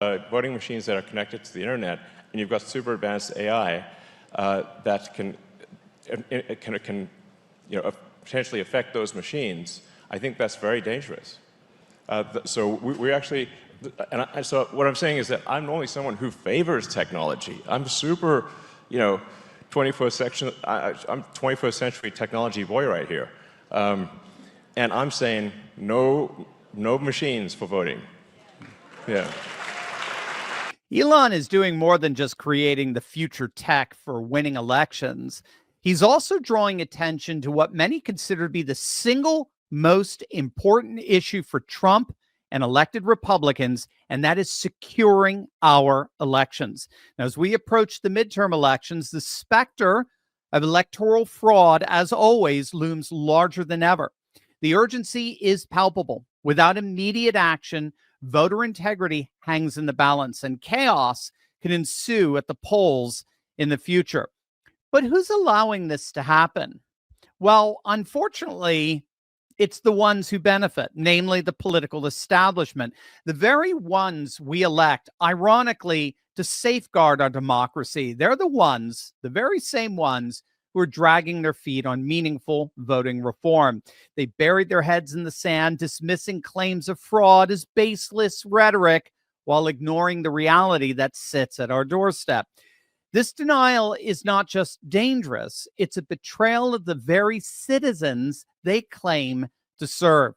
voting machines that are connected to the internet, and you've got super advanced AI that can potentially affect those machines, I think that's very dangerous. So we actually, so what I'm saying is that I'm only someone who favors technology. I'm super, 21st century technology boy right here. And I'm saying no machines for voting. Yeah. Elon is doing more than just creating the future tech for winning elections. He's also drawing attention to what many consider to be the single most important issue for Trump and elected Republicans, and that is securing our elections. Now, as we approach the midterm elections, the specter of electoral fraud, as always, looms larger than ever. The urgency is palpable. Without immediate action, voter integrity hangs in the balance, and chaos can ensue at the polls in the future. But who's allowing this to happen? Well, unfortunately, it's the ones who benefit, namely the political establishment, the very ones we elect, ironically, to safeguard our democracy. They're the very same ones who are dragging their feet on meaningful voting reform. They buried their heads in the sand, dismissing claims of fraud as baseless rhetoric while ignoring the reality that sits at our doorstep. This denial is not just dangerous, it's a betrayal of the very citizens they claim to serve.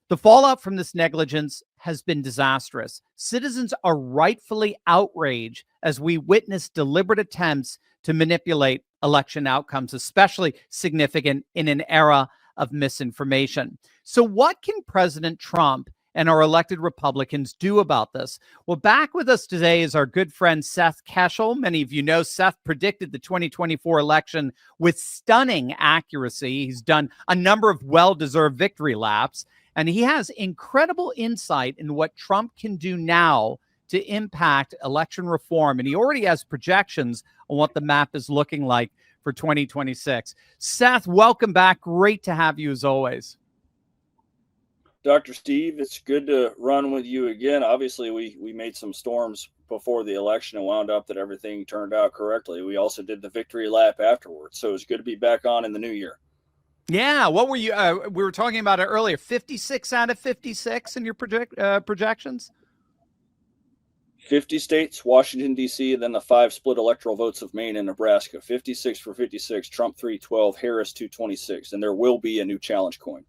The fallout from this negligence has been disastrous. Citizens are rightfully outraged as we witness deliberate attempts to manipulate election outcomes, especially significant in an era of misinformation. So what can President Trump and our elected Republicans do about this? Well, back with us today is our good friend Seth Keshel. Many of you know Seth predicted the 2024 election with stunning accuracy. He's done a number of well-deserved victory laps, and he has incredible insight in what Trump can do now to impact election reform. And he already has projections on what the map is looking like for 2026. Seth, welcome back. Great to have you as always. Dr. Steve, it's good to run with you again. Obviously, we made some storms before the election and wound up that everything turned out correctly. We also did the victory lap afterwards. So it's good to be back on in the new year. Yeah. What were you, we were talking about it earlier, 56 out of 56 in your projections? 50 states, Washington, D.C., and then the 5 split electoral votes of Maine and Nebraska. 56 for 56, Trump 312, Harris 226. And there will be a new challenge coin.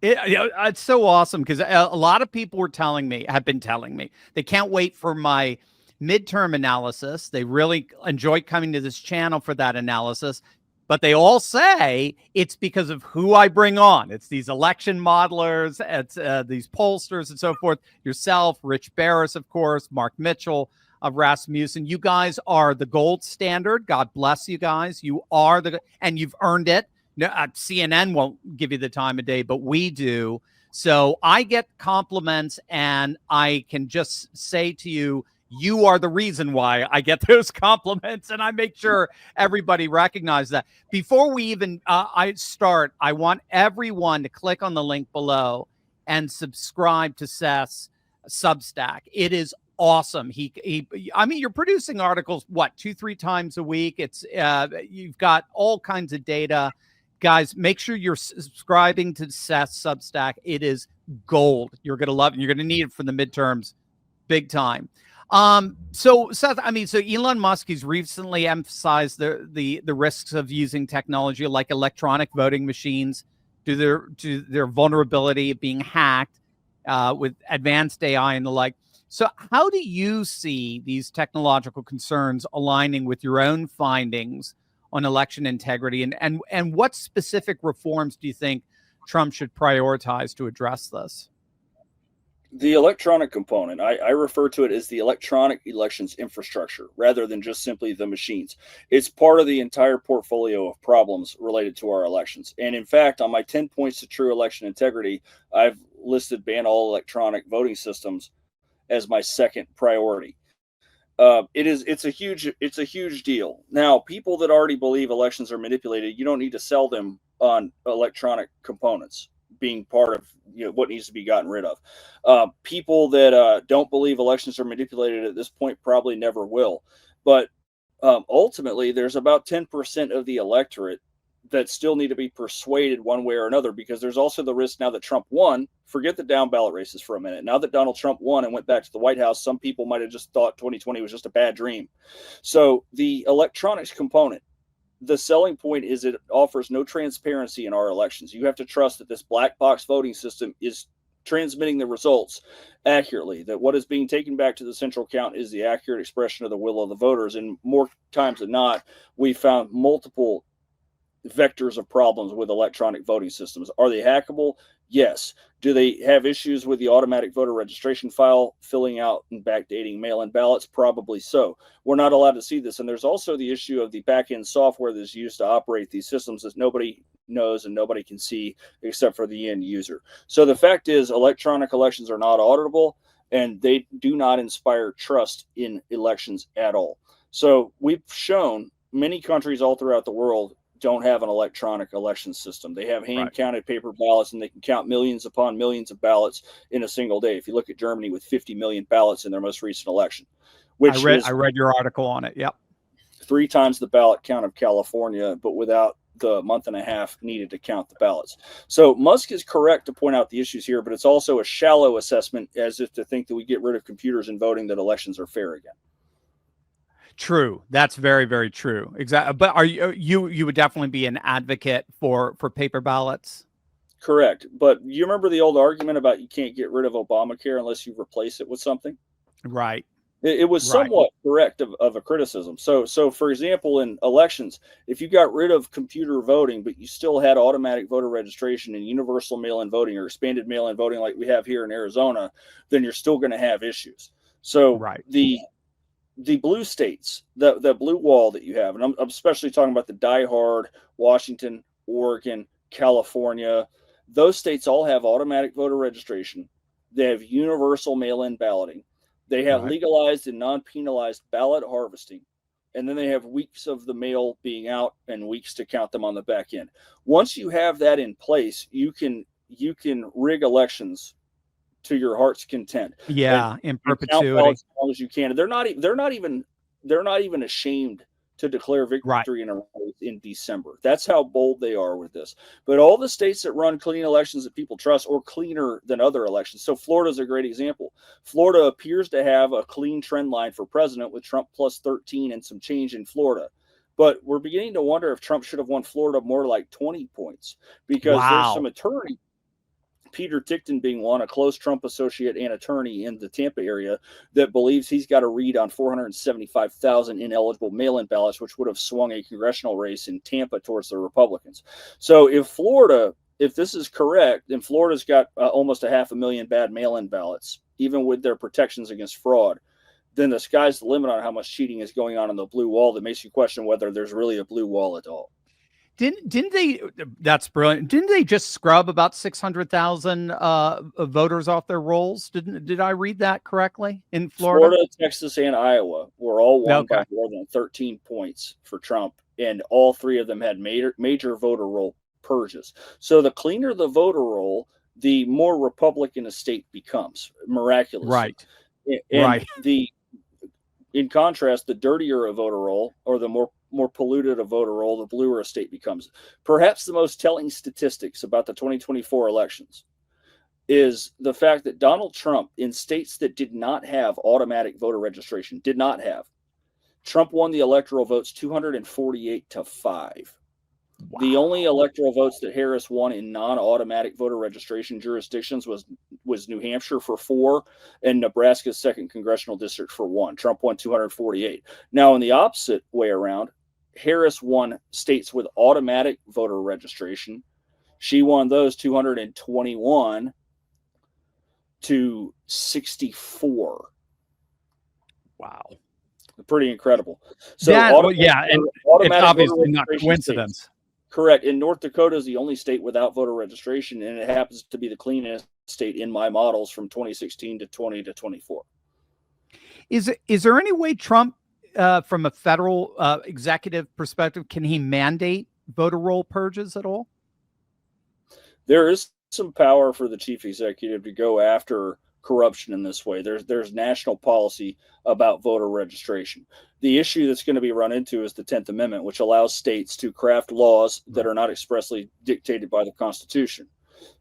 It's so awesome because a lot of people have been telling me they can't wait for my midterm analysis. They really enjoy coming to this channel for that analysis, but they all say it's because of who I bring on. It's these election modelers, it's these pollsters and so forth. Yourself, Rich Barris, of course, Mark Mitchell of Rasmussen. You guys are the gold standard. God bless you guys. You are and you've earned it. No, CNN won't give you the time of day, but we do. So I get compliments, and I can just say to you, you are the reason why I get those compliments, and I make sure everybody recognizes that. Before we even I want everyone to click on the link below and subscribe to Seth's Substack. It is awesome. I mean, you're producing articles, 2-3 times a week. It's you've got all kinds of data. Guys, make sure you're subscribing to Seth's Substack. It is gold. You're going to love it. You're going to need it for the midterms big time. So Seth, so Elon Musk, he's recently emphasized the risks of using technology like electronic voting machines to their vulnerability of being hacked with advanced AI and the like. So how do you see these technological concerns aligning with your own findings on election integrity, and what specific reforms do you think Trump should prioritize to address this? The electronic component, I refer to it as the electronic elections infrastructure rather than just simply the machines. It's part of the entire portfolio of problems related to our elections. And in fact, on my 10 points to true election integrity, I've listed ban all electronic voting systems as my second priority. It's a huge deal. Now, people that already believe elections are manipulated, you don't need to sell them on electronic components. being part of what needs to be gotten rid of. People that don't believe elections are manipulated at this point probably never will. But ultimately, there's about 10% of the electorate that still need to be persuaded one way or another, because there's also the risk now that Trump won. Forget the down ballot races for a minute. Now that Donald Trump won and went back to the White House, some people might have just thought 2020 was just a bad dream. So the electronics component, the selling point is it offers no transparency in our elections. You have to trust that this black box voting system is transmitting the results accurately, that what is being taken back to the central count is the accurate expression of the will of the voters. And more times than not, we found multiple vectors of problems with electronic voting systems. Are they hackable? Yes. Do they have issues with the automatic voter registration file filling out and backdating mail-in ballots? Probably so. We're not allowed to see this. And there's also the issue of the back-end software that's used to operate these systems that nobody knows and nobody can see except for the end user. So the fact is, electronic elections are not auditable, and they do not inspire trust in elections at all. So we've shown many countries all throughout the world don't have an electronic election system. They have hand-counted paper ballots, and they can count millions upon millions of ballots in a single day. If you look at Germany with 50 million ballots in their most recent election, which I read your article on it. Yep. 3 times the ballot count of California, but without the month and a half needed to count the ballots. So Musk is correct to point out the issues here, but it's also a shallow assessment, as if to think that we get rid of computers and voting, that elections are fair again. True. That's very, very true. Exactly. But are you would definitely be an advocate for paper ballots? Correct. But you remember the old argument about you can't get rid of Obamacare unless you replace it with something? Right. It was somewhat correct of a criticism. So for example, in elections, if you got rid of computer voting, but you still had automatic voter registration and universal mail-in voting or expanded mail-in voting like we have here in Arizona, then you're still going to have issues. So the blue states, the blue wall that you have, and I'm especially talking about the diehard Washington, Oregon, California, those states all have automatic voter registration. They have universal mail-in balloting. They have legalized and non-penalized ballot harvesting. And then they have weeks of the mail being out and weeks to count them on the back end. Once you have that in place, you can rig elections to your heart's content. Yeah, and in perpetuity, as long as you can. They're not even ashamed to declare victory in a race in December. That's how bold they are with this. But all the states that run clean elections that people trust, or cleaner than other elections. So Florida's a great example. Florida appears to have a clean trend line for president with Trump plus 13 and some change in Florida. But we're beginning to wonder if Trump should have won Florida more like 20 points, because there's some attorney, Peter Tickton being one, a close Trump associate and attorney in the Tampa area, that believes he's got a read on 475,000 ineligible mail-in ballots, which would have swung a congressional race in Tampa towards the Republicans. So if this is correct, then Florida's got almost 500,000 bad mail-in ballots, even with their protections against fraud. Then the sky's the limit on how much cheating is going on in the blue wall that makes you question whether there's really a blue wall at all. Didn't they? That's brilliant. Didn't they just scrub about 600,000 voters off their rolls? Did I read that correctly? In Florida, Texas, and Iowa were all won by more than 13 points for Trump, and all 3 of them had major voter roll purges. So the cleaner the voter roll, the more Republican a state becomes, miraculously. And in contrast, the dirtier a voter roll, or the more polluted a voter roll, the bluer a state becomes. Perhaps the most telling statistics about the 2024 elections is the fact that Donald Trump, in states that did not have automatic voter registration, Trump won the electoral votes 248-5. Wow. The only electoral votes that Harris won in non-automatic voter registration jurisdictions was New Hampshire for 4 and Nebraska's 2nd congressional district for 1. Trump won 248. Now, in the opposite way around, Harris won states with automatic voter registration. She won those 221 to 64. Wow. Pretty incredible. So and it's obviously not coincidence. States. Correct. And North Dakota is the only state without voter registration, and it happens to be the cleanest state in my models from 2016 to 20 to 24. Is there any way Trump, from a federal executive perspective, can he mandate voter roll purges at all? There is some power for the chief executive to go after corruption in this way. There's national policy about voter registration. The issue that's going to be run into is the 10th Amendment, which allows states to craft laws that are not expressly dictated by the Constitution.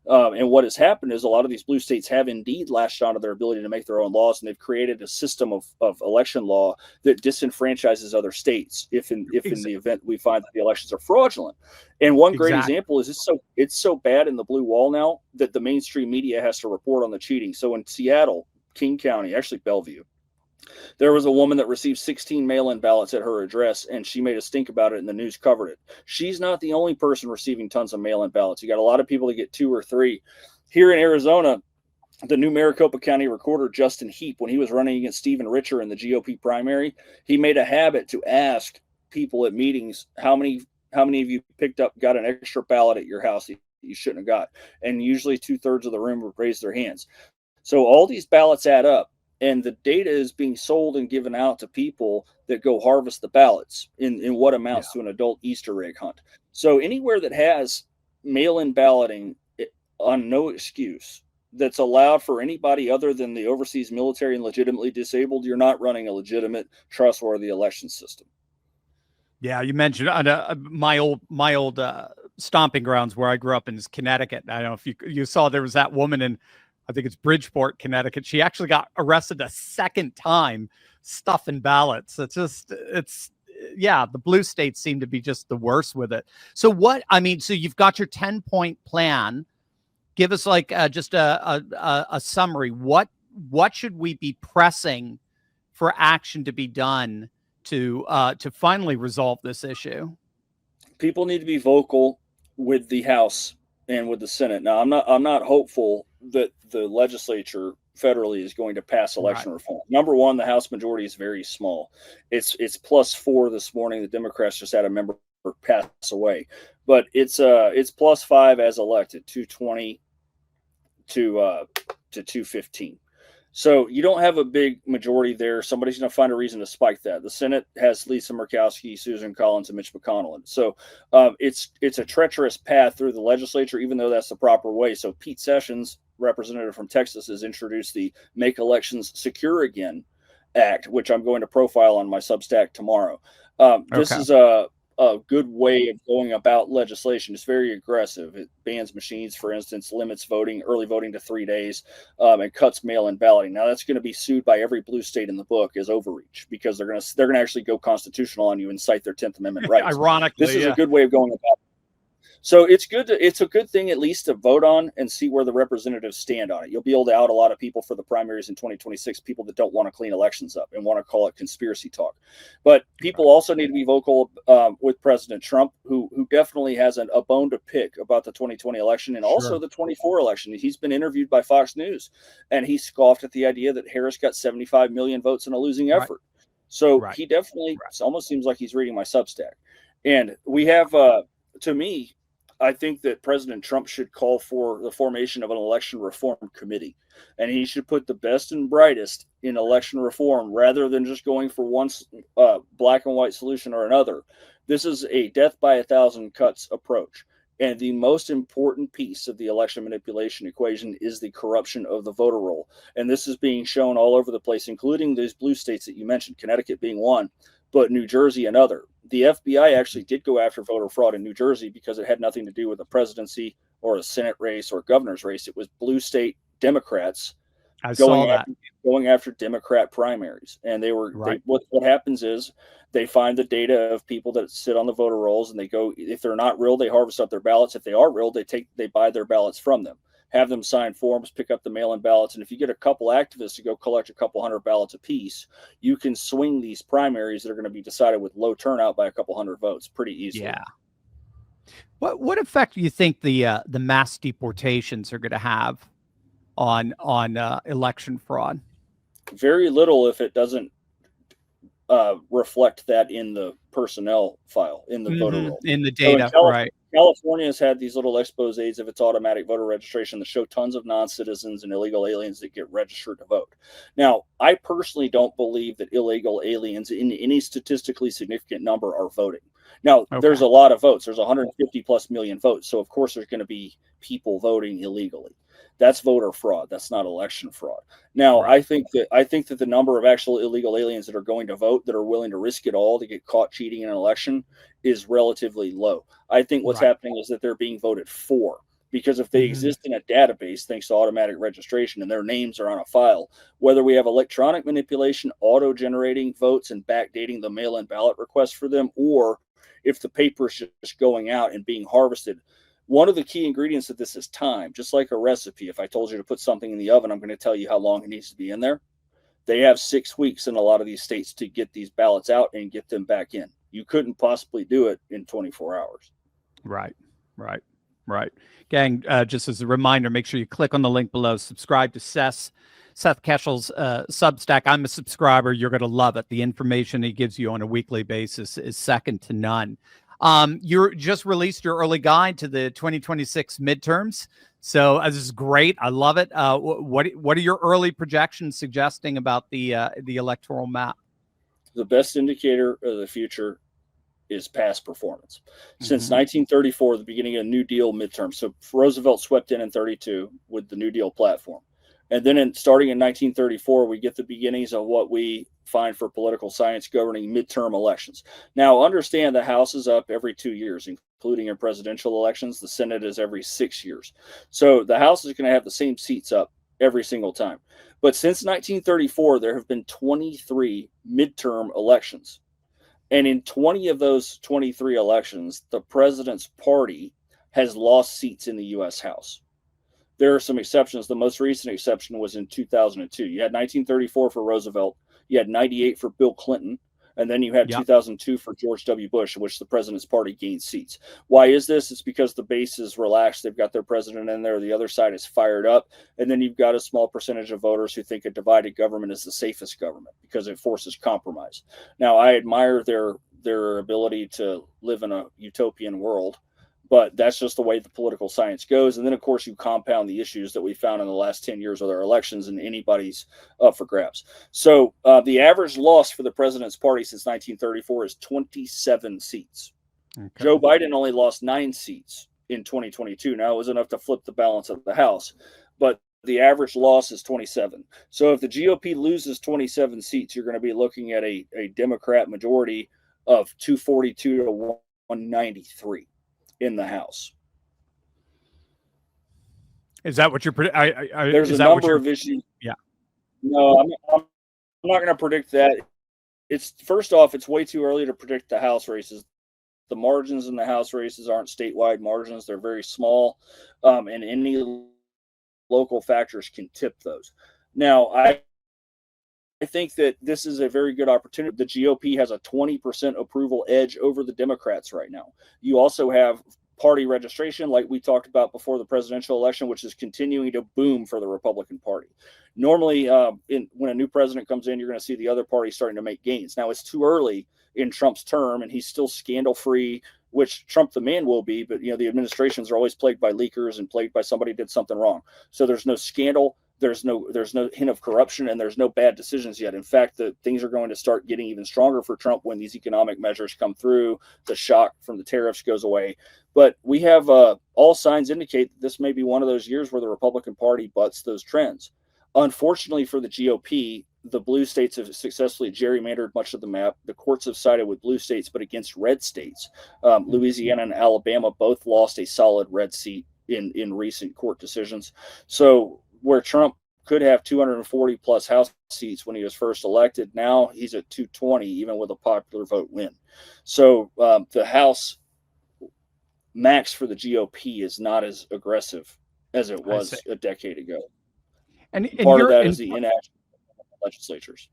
And what has happened is a lot of these blue states have indeed latched onto their ability to make their own laws, and they've created a system of election law that disenfranchises other states if in the event we find that the elections are fraudulent. And one great example is it's so bad in the blue wall now that the mainstream media has to report on the cheating. So in Seattle, King County, actually Bellevue, there was a woman that received 16 mail-in ballots at her address, and she made a stink about it, and the news covered it. She's not the only person receiving tons of mail-in ballots. You got a lot of people that get 2 or 3. Here in Arizona, the new Maricopa County recorder, Justin Heap, when he was running against Stephen Richer in the GOP primary, he made a habit to ask people at meetings, how many of you got an extra ballot at your house that you shouldn't have got? And usually 2/3 of the room would raise their hands. So all these ballots add up. And the data is being sold and given out to people that go harvest the ballots in what amounts to an adult Easter egg hunt. So anywhere that has mail-in balloting on no excuse that's allowed for anybody other than the overseas military and legitimately disabled, you're not running a legitimate, trustworthy election system. Yeah, you mentioned my old stomping grounds where I grew up in Connecticut. I don't know if you saw there was that woman in, I think it's Bridgeport, Connecticut. She actually got arrested a second time stuffing ballots. The blue states seem to be just the worst with it. So so you've got your 10-point plan. Give us like just a summary. What should we be pressing for action to be done to finally resolve this issue? People need to be vocal with the House and with the Senate. Now, I'm not hopeful that the legislature federally is going to pass election reform. Number one, the House majority is very small. It's +4 this morning. The Democrats just had a member pass away, but it's +5 as elected, 220 to 215. So you don't have a big majority there. Somebody's going to find a reason to spike that. The Senate has Lisa Murkowski, Susan Collins, and Mitch McConnell. So it's a treacherous path through the legislature, even though that's the proper way. So Pete Sessions, representative from Texas, has introduced the Make Elections Secure Again Act, which I'm going to profile on my Substack tomorrow. This is a good way of going about legislation. It's very aggressive. It bans machines, for instance, limits early voting to 3 days, and cuts mail-in balloting. Now that's going to be sued by every blue state in the book as overreach, because they're going to actually go constitutional on you and cite their 10th Amendment rights. Ironically, this is a good way of going about it. So it's a good thing at least to vote on and see where the representatives stand on it. You'll be able to out a lot of people for the primaries in 2026, people that don't want to clean elections up and want to call it conspiracy talk. But people also need to be vocal with President Trump, who definitely has a bone to pick about the 2020 election and also the 24 election. He's been interviewed by Fox News, and he scoffed at the idea that Harris got 75 million votes in a losing effort. So he definitely almost seems like he's reading my Substack. And we have, to me, I think that President Trump should call for the formation of an election reform committee, and he should put the best and brightest in election reform rather than just going for one black and white solution or another. This is a death by 1,000 cuts approach. And the most important piece of the election manipulation equation is the corruption of the voter roll. And this is being shown all over the place, including those blue states that you mentioned, Connecticut being one, but New Jersey another. The FBI actually did go after voter fraud in New Jersey because it had nothing to do with a presidency or a Senate race or a governor's race. It was blue state Democrats going after Democrat primaries. And what happens is they find the data of people that sit on the voter rolls, and they go, if they're not real, they harvest up their ballots. If they are real, they buy their ballots from them, have them sign forms, pick up the mail-in ballots. And if you get a couple activists to go collect a couple hundred ballots apiece, you can swing these primaries that are going to be decided with low turnout by a couple hundred votes pretty easily. Yeah. What effect do you think the mass deportations are going to have on election fraud? Very little if it doesn't reflect that in the personnel file, in the voter roll. In the data, California has had these little exposés of its automatic voter registration that show tons of non-citizens and illegal aliens that get registered to vote. Now, I personally don't believe that illegal aliens in any statistically significant number are voting. Now, there's Okay. a lot of votes. There's 150 plus million votes. So, of course, there's going to be people voting illegally. That's voter fraud. That's not election fraud. Now, Right. I think that the number of actual illegal aliens that are going to vote, that are willing to risk it all to get caught cheating in an election, is relatively low. I think what's Right. happening is that they're being voted for, because if they exist in a database, thanks to automatic registration, and their names are on a file, whether we have electronic manipulation, auto generating votes, and backdating the mail in ballot request for them, or if the paper is just going out and being harvested. One of the key ingredients of this is time. Just like a recipe, if I told you to put something in the oven, I'm going to tell you how long it needs to be in there. They have 6 weeks in a lot of these states to get these ballots out and get them back in. You couldn't possibly do it in 24 hours. Right. Right. Right. Gang, just as a reminder, make sure you click on the link below, subscribe to Seth Keshel's Substack. I'm a subscriber. You're going to love it. The information he gives you on a weekly basis is second to none. You just released your early guide to the 2026 midterms. So this is great. I love it. What are your early projections suggesting about the electoral map? The best indicator of the future is past performance. Since 1934, the beginning of New Deal midterm. So Roosevelt swept in 32 with the New Deal platform. And then starting in 1934, we get the beginnings of what we find for political science governing midterm elections. Now, understand the House is up every 2 years, including in presidential elections. The Senate is every 6 years. So the House is going to have the same seats up every single time. But since 1934, there have been 23 midterm elections. And in 20 of those 23 elections, the president's party has lost seats in the U.S. House. There are some exceptions. The most recent exception was in 2002. You had 1934 for Roosevelt. You had 98 for Bill Clinton. And then you had 2002 for George W. Bush, in which the president's party gained seats. Why is this? It's because the base is relaxed. They've got their president in there. The other side is fired up. And then you've got a small percentage of voters who think a divided government is the safest government because it forces compromise. Now, I admire their ability to live in a utopian world, but that's just the way the political science goes. And then, of course, you compound the issues that we found in the last 10 years of our elections, and anybody's up for grabs. So the average loss for the president's party since 1934 is 27 seats. Okay. Joe Biden only lost 9 seats in 2022. Now, it was enough to flip the balance of the House, but the average loss is 27. So if the GOP loses 27 seats, you're going to be looking at a Democrat majority of 242 to 193. In the House. Is that what you're? There's a number of issues. Yeah. No, I'm not going to predict that. It's first off, it's way too early to predict the House races. The margins in the House races aren't statewide margins; they're very small, and any local factors can tip those. Now, I think that this is a very good opportunity. The GOP has a 20% approval edge over the Democrats right now. You also have party registration, like we talked about before the presidential election, which is continuing to boom for the Republican Party. Normally, when a new president comes in, you're going to see the other party starting to make gains. Now, it's too early in Trump's term, and he's still scandal-free, which Trump the man will be, but the administrations are always plagued by leakers and plagued by somebody did something wrong. So there's no scandal. There's no hint of corruption, and there's no bad decisions yet. In fact, things are going to start getting even stronger for Trump when these economic measures come through. The shock from the tariffs goes away. But we have all signs indicate that this may be one of those years where the Republican Party butts those trends. Unfortunately for the GOP, the blue states have successfully gerrymandered much of the map. The courts have sided with blue states, but against red states. Louisiana and Alabama both lost a solid red seat in recent court decisions. So where Trump could have 240 plus House seats when he was first elected, now he's at 220, even with a popular vote win. So the House max for the GOP is not as aggressive as it was a decade ago. And part of that is the inaction of the legislatures.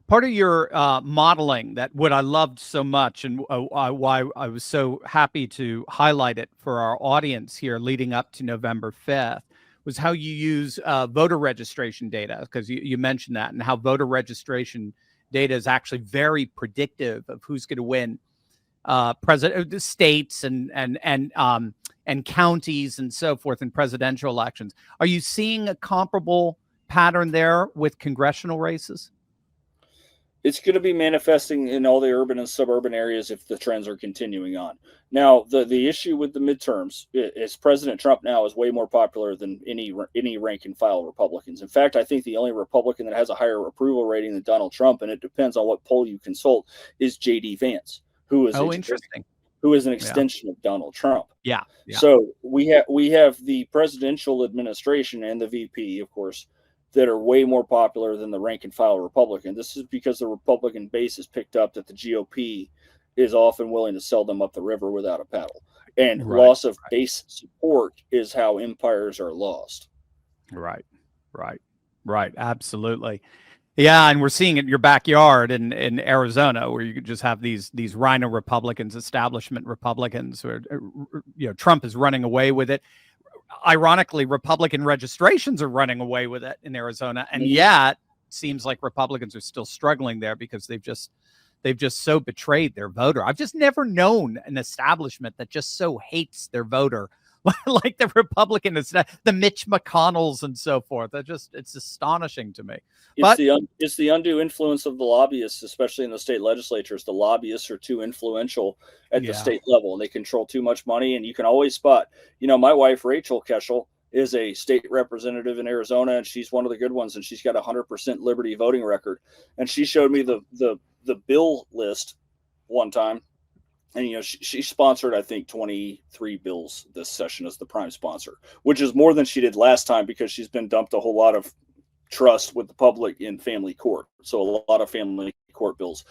Part of your modeling, that what I loved so much, and why I was so happy to highlight it for our audience here leading up to November 5th, was how you use voter registration data, because you mentioned that, and how voter registration data is actually very predictive of who's going to win president states and counties and so forth in presidential elections. Are you seeing a comparable pattern there with congressional races? It's going to be manifesting in all the urban and suburban areas if the trends are continuing on. Now, the issue with the midterms is President Trump now is way more popular than any rank and file Republicans. In fact, I think the only Republican that has a higher approval rating than Donald Trump, and it depends on what poll you consult, is J.D. Vance, who is Interesting. Who is an extension of Donald Trump. Yeah. So we have the presidential administration and the VP, of course, that are way more popular than the rank and file Republican. This is because the Republican base has picked up that the GOP is often willing to sell them up the river without a paddle. And loss of base support is how empires are lost. Right. Absolutely. Yeah, and we're seeing it in your backyard in Arizona, where you could just have these rhino Republicans, establishment Republicans, where Trump is running away with it. Ironically, Republican registrations are running away with it in Arizona, and yet seems like Republicans are still struggling there because they've just so betrayed their voter. I've just never known an establishment that just so hates their voter like the Republican, the Mitch McConnells and so forth. It's astonishing to me. It's the undue influence of the lobbyists, especially in the state legislatures. The lobbyists are too influential at the state level, and they control too much money. And you can always spot, my wife, Rachel Keschel, is a state representative in Arizona, and she's one of the good ones, and she's got a 100% Liberty voting record. And she showed me the bill list one time. And, she sponsored, I think, 23 bills this session as the prime sponsor, which is more than she did last time because she's been dumped a whole lot of trust with the public in family court. So a lot of family court bills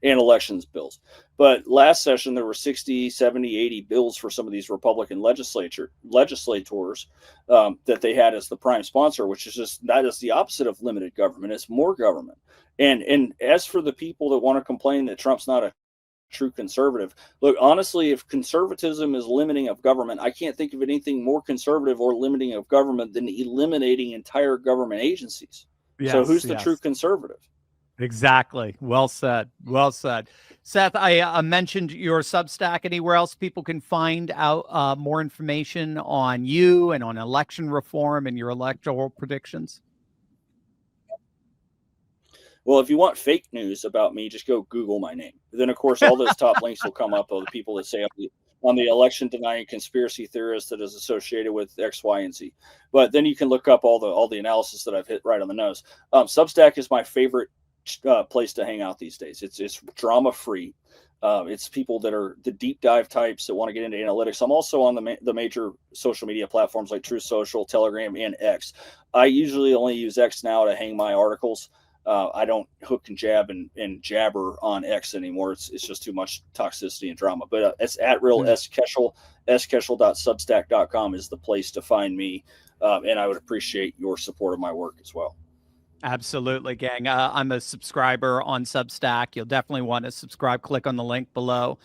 and elections bills. But last session, there were 60, 70, 80 bills for some of these Republican legislators that they had as the prime sponsor, which is that is the opposite of limited government. It's more government. And as for the people that want to complain that Trump's not a true conservative, look, honestly, if conservatism is limiting of government, I can't think of anything more conservative or limiting of government than eliminating entire government agencies. So who's the true conservative? Exactly. Well said. Seth, I mentioned your Substack. Anywhere else people can find out more information on you and on election reform and your electoral predictions? Well, if you want fake news about me, just go Google my name. Then, of course, all those top links will come up of the people that say I'm the election denying conspiracy theorist that is associated with X, Y, and Z. But then you can look up all the analysis that I've hit right on the nose. Substack is my favorite place to hang out these days. It's drama free. It's people that are the deep dive types that want to get into analytics. I'm also on the major social media platforms like Truth Social, Telegram, and X. I usually only use X now to hang my articles. I don't hook and jab and jabber on X anymore. It's just too much toxicity and drama. But it's at real S Keschel. Keschel.substack.com is the place to find me. And I would appreciate your support of my work as well. Absolutely, gang. I'm a subscriber on Substack. You'll definitely want to subscribe. Click on the link below.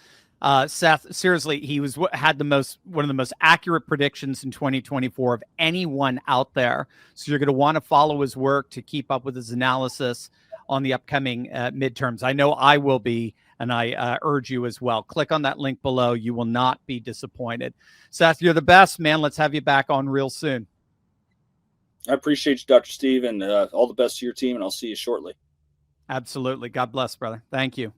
Seth, seriously, he had one of the most accurate predictions in 2024 of anyone out there. So you're going to want to follow his work to keep up with his analysis on the upcoming midterms. I know I will be, and I urge you as well. Click on that link below. You will not be disappointed. Seth, you're the best, man. Let's have you back on real soon. I appreciate you, Dr. Steve, and all the best to your team, and I'll see you shortly. Absolutely. God bless, brother. Thank you.